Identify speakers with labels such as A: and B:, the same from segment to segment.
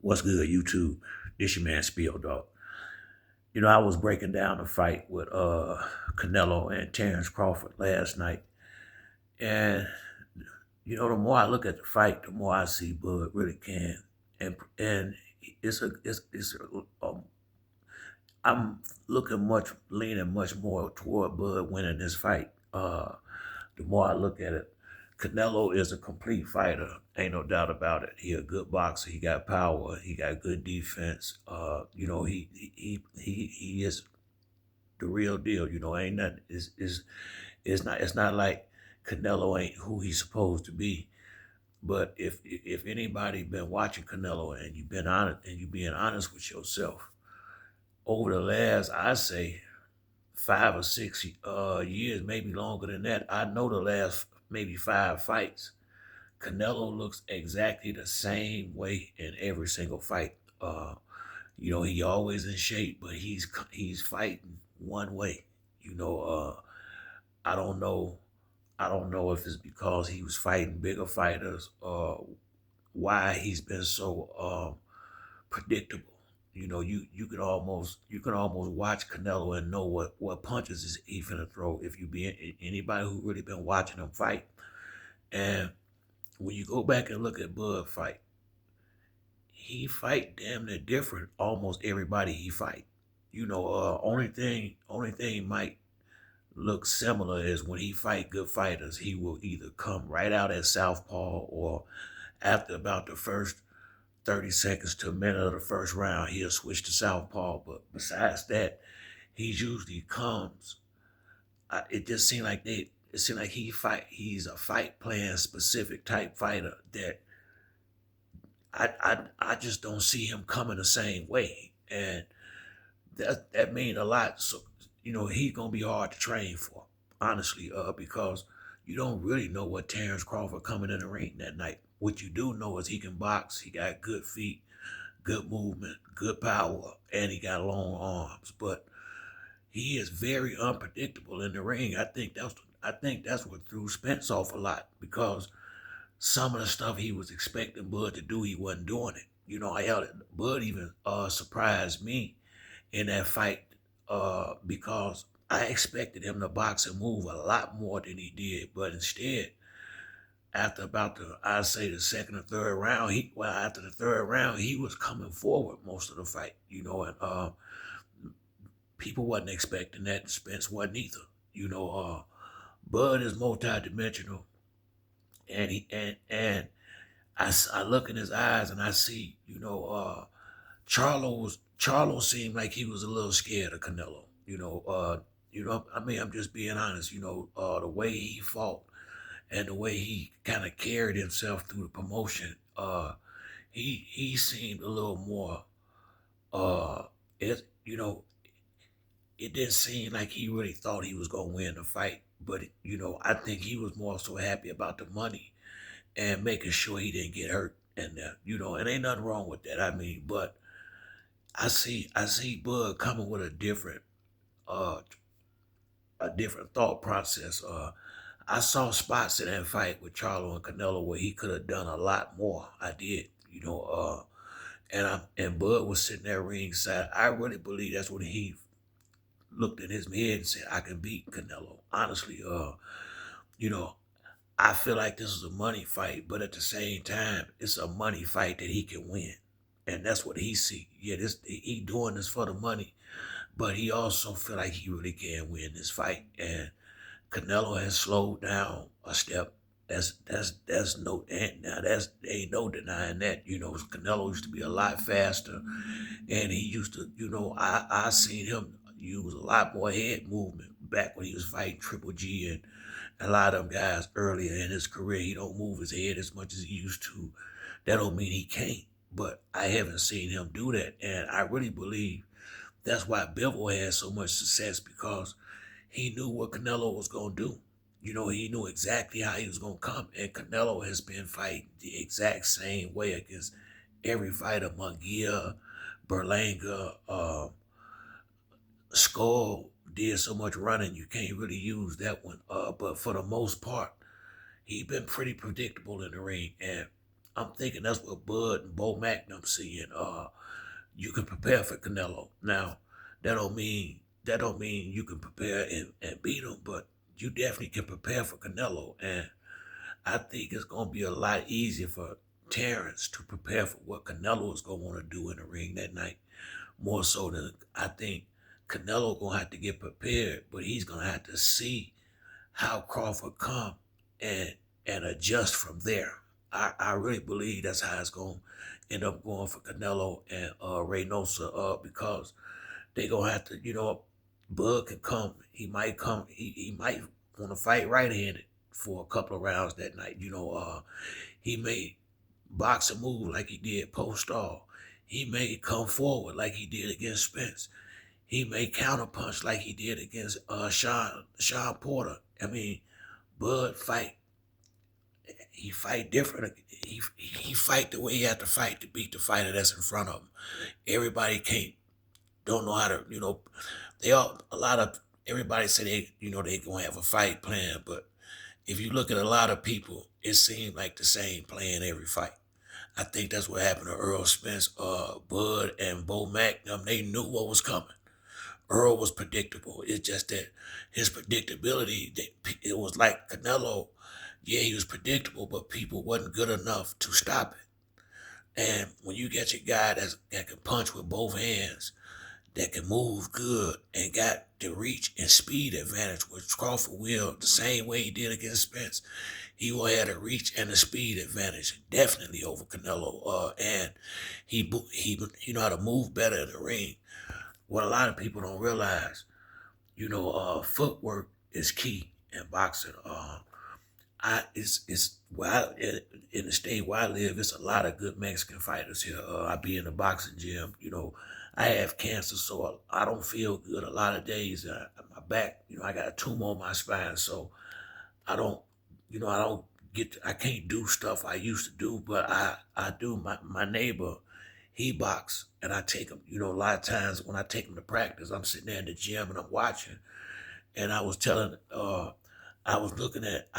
A: What's good, YouTube? This your man Spiel Dog. I was breaking down the fight with Canelo and Terrence Crawford last night, and the more I look at the fight, the more I see Bud really can, and I'm leaning much more toward Bud winning this fight. The more I look at it, Canelo is a complete fighter. Ain't no doubt about it. He a good boxer. He got power. He got good defense. He is the real deal. Ain't nothing. It's not like Canelo ain't who he's supposed to be. But if anybody been watching Canelo and you've been honest and you being honest with yourself over the last, I say, 5 or 6 years, maybe longer than that. I know the last maybe 5 fights, Canelo looks exactly the same way in every single fight. He always in shape, but he's fighting one way. I don't know. I don't know if it's because he was fighting bigger fighters or why he's been so predictable. You can almost watch Canelo and know what punches is he finna throw if you be anybody who really been watching him fight. And when you go back and look at Bud fight, he fight damn near different. Almost everybody he fight. Only thing might look similar is when he fight good fighters, he will either come right out at southpaw or after about the first 30 seconds to a minute of the first round, he'll switch to southpaw. But besides that, he usually comes. It just seemed like it seemed like he's a fight plan specific type fighter that I just don't see him coming the same way. And that means a lot. So, he's gonna be hard to train for, honestly, because you don't really know what Terrence Crawford coming in the ring that night. What you do know is he can box, he got good feet, good movement, good power, and he got long arms. But he is very unpredictable in the ring. I think that's what threw Spence off a lot because some of the stuff he was expecting Bud to do, he wasn't doing it. Bud even surprised me in that fight because I expected him to box and move a lot more than he did, but instead, after about I'd say the second or third round, after the third round, he was coming forward most of the fight, and people wasn't expecting that. Spence wasn't either. Bud is multidimensional, and I look in his eyes and I see, Charlo seemed like he was a little scared of Canelo. I mean, I'm just being honest. The way he fought and the way he kind of carried himself through the promotion, he seemed a little more. Uh, it you know it didn't seem like he really thought he was gonna win the fight. But I think he was more so happy about the money and making sure he didn't get hurt. And and ain't nothing wrong with that. I mean, but I see Bud coming with uh a different thought process. I saw spots in that fight with Charlo and Canelo where he could have done a lot more. I did, and Bud was sitting there ringside. I really believe that's when he looked in his head and said, "I can beat Canelo." Honestly, you know, I feel like this is a money fight, but at the same time, it's a money fight that he can win, and that's what he see. Yeah, he doing this for the money, but he also feel like he really can win this fight. And Canelo has slowed down a step. That's no and now that's ain't no denying that. Canelo used to be a lot faster, and he used to. I seen him use a lot more head movement back when he was fighting Triple G and a lot of them guys earlier in his career. He don't move his head as much as he used to. That don't mean he can't, but I haven't seen him do that, and I really believe that's why Bivol had so much success because he knew what Canelo was gonna do. He knew exactly how he was gonna come, and Canelo has been fighting the exact same way against every fighter: Munguia, Berlanga, Skull did so much running you can't really use that one. But for the most part, he been pretty predictable in the ring, and I'm thinking that's what Bud and Bo Mac and I'm seeing. You can prepare for Canelo. Now, that don't mean you can prepare and beat him, but you definitely can prepare for Canelo. And I think it's gonna be a lot easier for Terrence to prepare for what Canelo is gonna want to do in the ring that night. More so than I think Canelo gonna have to get prepared, but he's gonna have to see how Crawford come and and adjust from there. I really believe that's how it's gonna end up going for Canelo and Reynosa, because they gonna have to, Bud can come. He might want to fight right handed for a couple of rounds that night. He may box a move like he did post all. He may come forward like he did against Spence. He may counterpunch like he did against Sean Porter. I mean, Bud fight. He fight different. He fight the way he had to fight to beat the fighter that's in front of him. Everybody can't don't know how to. They all a lot of everybody say they gonna have a fight plan, but if you look at a lot of people, it seems like the same plan every fight. I think that's what happened to Earl Spence, Bud, and Bo Mack. They knew what was coming. Earl was predictable. It's just that his predictability, it was like Canelo. Yeah, he was predictable, but people wasn't good enough to stop it. And when you get your guy that can punch with both hands, that can move good, and got the reach and speed advantage, which Crawford will, the same way he did against Spence, he will have the reach and the speed advantage definitely over Canelo. And he know how to move better in the ring. What a lot of people don't realize, footwork is key in boxing. It's where in the state where I live, it's a lot of good Mexican fighters here. I be in the boxing gym. I have cancer, so I don't feel good a lot of days. My back, I got a tumor on my spine, so I don't, I don't I can't do stuff I used to do, but I do. My neighbor, he box, and I take him. A lot of times when I take him to practice, I'm sitting there in the gym and I'm watching, and I was looking at,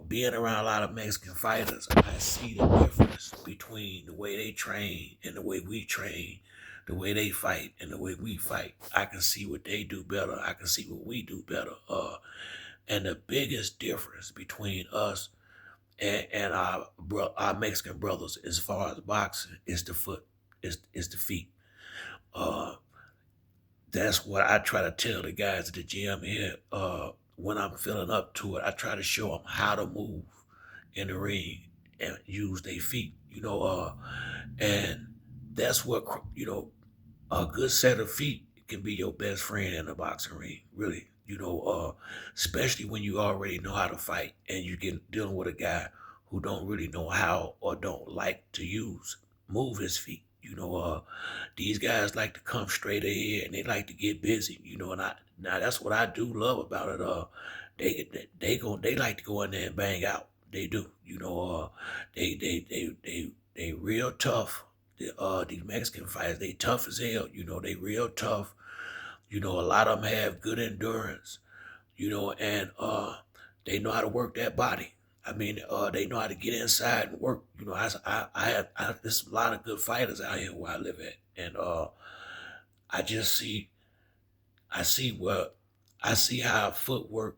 A: being around a lot of Mexican fighters, I see the difference between the way they train and the way we train, the way they fight and the way we fight. I can see what they do better. I can see what we do better. And the biggest difference between us and our Mexican brothers, as far as boxing, is the foot, is the feet. Uh, that's what I try to tell the guys at the gym here. When I'm feeling up to it, I try to show them how to move in the ring and use their feet. And that's what a good set of feet can be your best friend in the boxing ring. Really, especially when you already know how to fight and you get dealing with a guy who don't really know how or don't like to move his feet. These guys like to come straight ahead and they like to get busy. And now that's what I do love about it. They like to go in there and bang out. They do. They real tough. These Mexican fighters, they tough as hell. They real tough. A lot of them have good endurance. And they know how to work that body. I mean, they know how to get inside and work. There's a lot of good fighters out here where I live at, and I just see, I see what, I see how footwork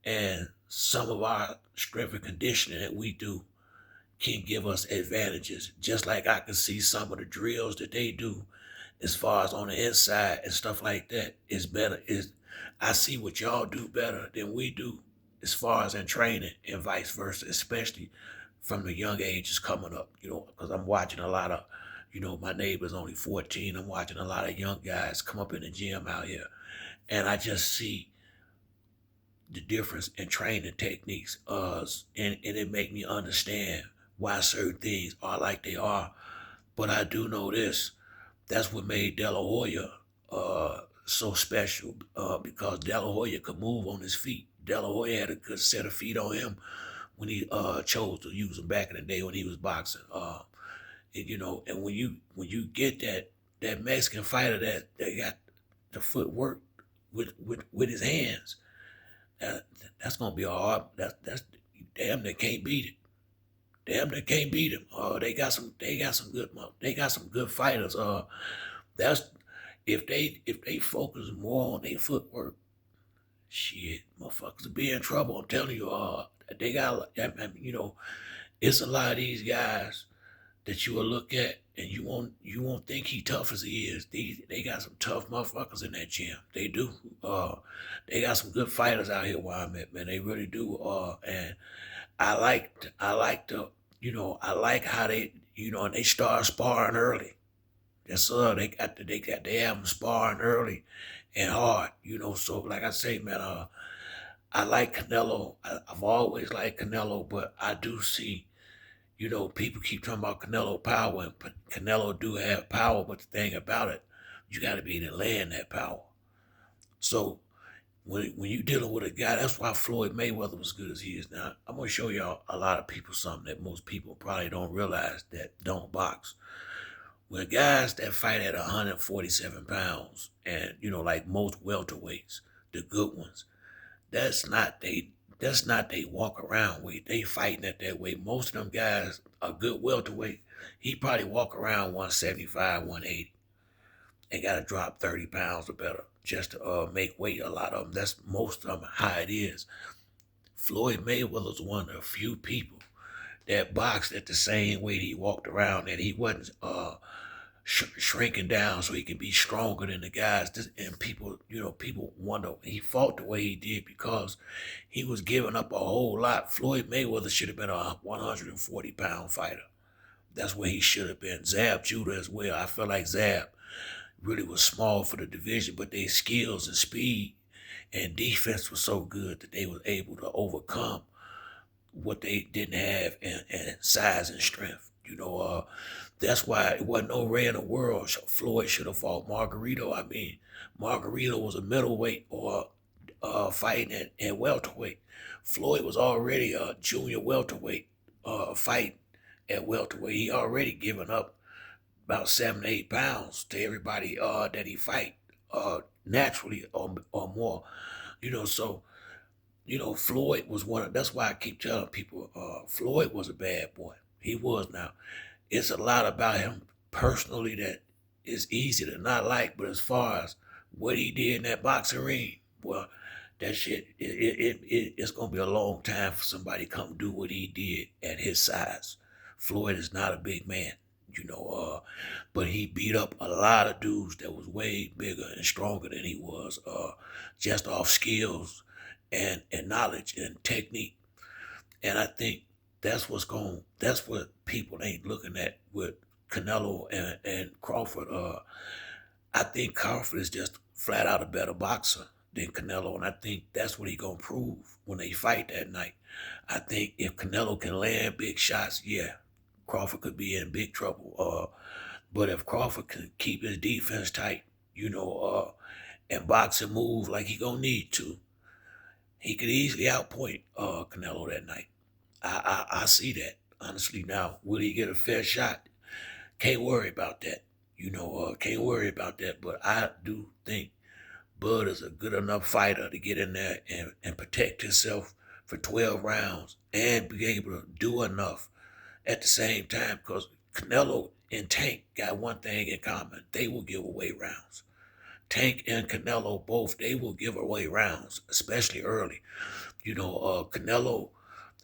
A: and some of our strength and conditioning that we do can give us advantages. Just like I can see some of the drills that they do, as far as on the inside and stuff like that, is better. I see what y'all do better than we do as far as in training and vice versa, especially from the young ages coming up, because I'm watching a lot of, my neighbor's only 14. I'm watching a lot of young guys come up in the gym out here. And I just see the difference in training techniques. And it make me understand why certain things are like they are. But I do know this. That's what made De La Hoya so special, because De La Hoya could move on his feet. De La Hoya had a good set of feet on him when he chose to use them back in the day when he was boxing. And when you get that Mexican fighter that got the footwork with his hands, that's gonna be hard. That's damn, they can't beat it. damn, they can't beat him. They got some good fighters. That's if they focus more on their footwork, shit, motherfuckers will be in trouble. I'm telling you, they got, it's a lot of these guys that you will look at and you won't think he tough as he is. They got some tough motherfuckers in that gym. They do. They got some good fighters out here where I'm at, man. They really do. And I like how and they start sparring early. Yes, sir. They have them sparring early and hard. So like I say, man, I like Canelo. I've always liked Canelo, but I do see, people keep talking about Canelo power, and Canelo do have power, but the thing about it, you got to be able to land that power. So when you dealing with a guy, that's why Floyd Mayweather was good as he is now. I'm gonna show y'all a lot of people something that most people probably don't realize that don't box. When guys that fight at 147 pounds, and like most welterweights, the good ones, that's not they walk around weight. They fighting at that weight. Most of them guys, a good welterweight, he probably walk around 175, 180, and got to drop 30 pounds or better just to make weight. A lot of them, that's most of them how it is. Floyd Mayweather was one of the few people that boxed at the same weight he walked around, and he wasn't shrinking down so he can be stronger than the guys. And people wonder he fought the way he did because he was giving up a whole lot. Floyd Mayweather should have been a 140-pound fighter. That's where he should have been. Zab Judah as well. I feel like Zab really was small for the division, but their skills and speed and defense was so good that they was able to overcome what they didn't have and size and strength. That's why it wasn't no way in the world Floyd should have fought Margarito. I mean, Margarito was a middleweight or fighting at welterweight. Floyd was already a junior welterweight fighting at welterweight. He already given up about 7 to 8 pounds to everybody that he fight naturally or more. So Floyd was that's why I keep telling people, Floyd was a bad boy. He was. Now, it's a lot about him personally that is easy to not like, but as far as what he did in that boxing ring, well, that shit, it's going to be a long time for somebody to come do what he did at his size. Floyd is not a big man, but he beat up a lot of dudes that was way bigger and stronger than he was, just off skills and knowledge and technique. And I think that's what people ain't looking at with Canelo and Crawford. I think Crawford is just flat out a better boxer than Canelo, and I think that's what he gonna prove when they fight that night. I think if Canelo can land big shots, yeah, Crawford could be in big trouble. But if Crawford can keep his defense tight, and box and move like he gonna need to, he could easily outpoint Canelo that night. I see that. Honestly, now, will he get a fair shot? Can't worry about that. Can't worry about that. But I do think Bud is a good enough fighter to get in there and protect himself for 12 rounds and be able to do enough at the same time, because Canelo and Tank got one thing in common. They will give away rounds. Tank and Canelo both, they will give away rounds, especially early. Canelo,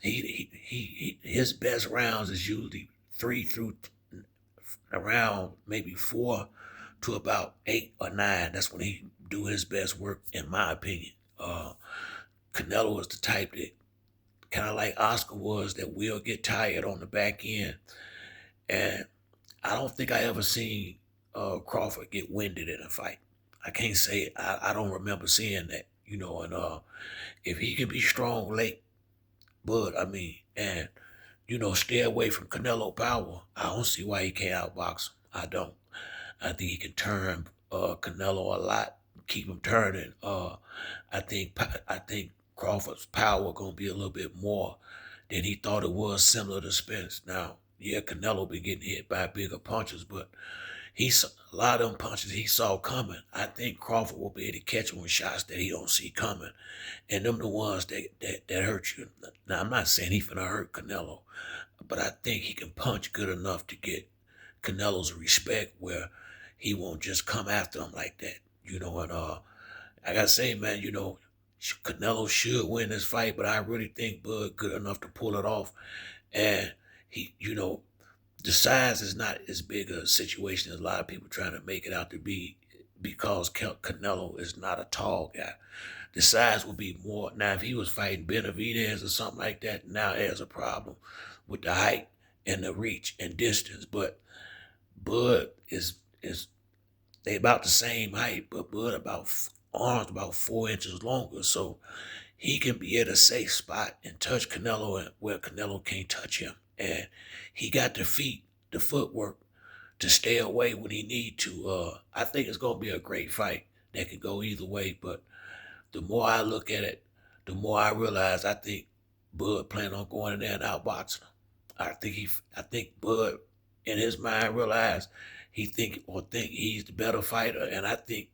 A: his best rounds is usually 3 through around maybe 4 to about 8 or 9. That's when he do his best work, in my opinion. Canelo is the type that kind of like Oscar was, that will get tired on the back end. And I don't think I ever seen Crawford get winded in a fight. I can't say it. I don't remember seeing that, and if he can be strong late, Bud, and stay away from Canelo power, I don't see why he can't outbox him. I don't. I think he can turn Canelo a lot, keep him turning. I think Crawford's power gonna be a little bit more than he thought it was, similar to Spence. Now, yeah, Canelo been getting hit by bigger punches, but a lot of them punches he saw coming. I think Crawford will be able to catch him with shots that he don't see coming, and them the ones that hurt you. Now, I'm not saying he finna hurt Canelo. but I think he can punch good enough to get Canelo's respect where he won't just come after him like that. And I gotta say, man, Canelo should win this fight, but I really think Bud good enough to pull it off. And the size is not as big a situation as a lot of people trying to make it out to be because Canelo is not a tall guy. The size would be more. Now, if he was fighting Benavidez or something like that, now there's a problem with the height and the reach and distance. But Bud is they about the same height, but Bud arms about 4 inches longer, so he can be at a safe spot and touch Canelo where Canelo can't touch him. And he got the feet, the footwork to stay away when he need to. I think it's gonna be a great fight that could go either way. But the more I look at it, the more I realize I think Bud plan on going in there and outboxing him. I think Bud in his mind realized think he's the better fighter, and I think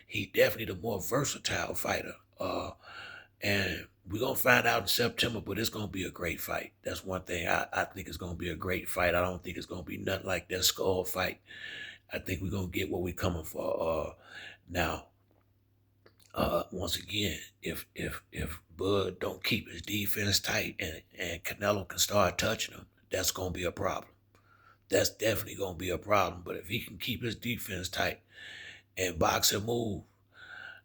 A: he definitely the more versatile fighter. And we're gonna find out in September, but it's gonna be a great fight. That's one thing. I think it's gonna be a great fight. I don't think it's gonna be nothing like that skull fight. I think we're gonna get what we're coming for. Now, once again, if Bud don't keep his defense tight and Canelo can start touching him, that's gonna be a problem. That's definitely gonna be a problem. But if he can keep his defense tight and box and move,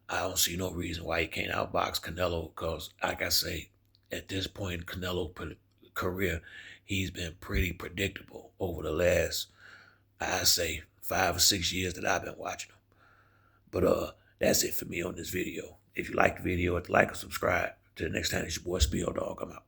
A: I don't see no reason why he can't outbox Canelo. Because, like I say, at this point in Canelo's career, he's been pretty predictable over the last, I say, 5 or 6 years that I've been watching him. But that's it for me on this video. If you like the video, hit the like or subscribe. Till the next time, it's your boy Spill Dog. I'm out.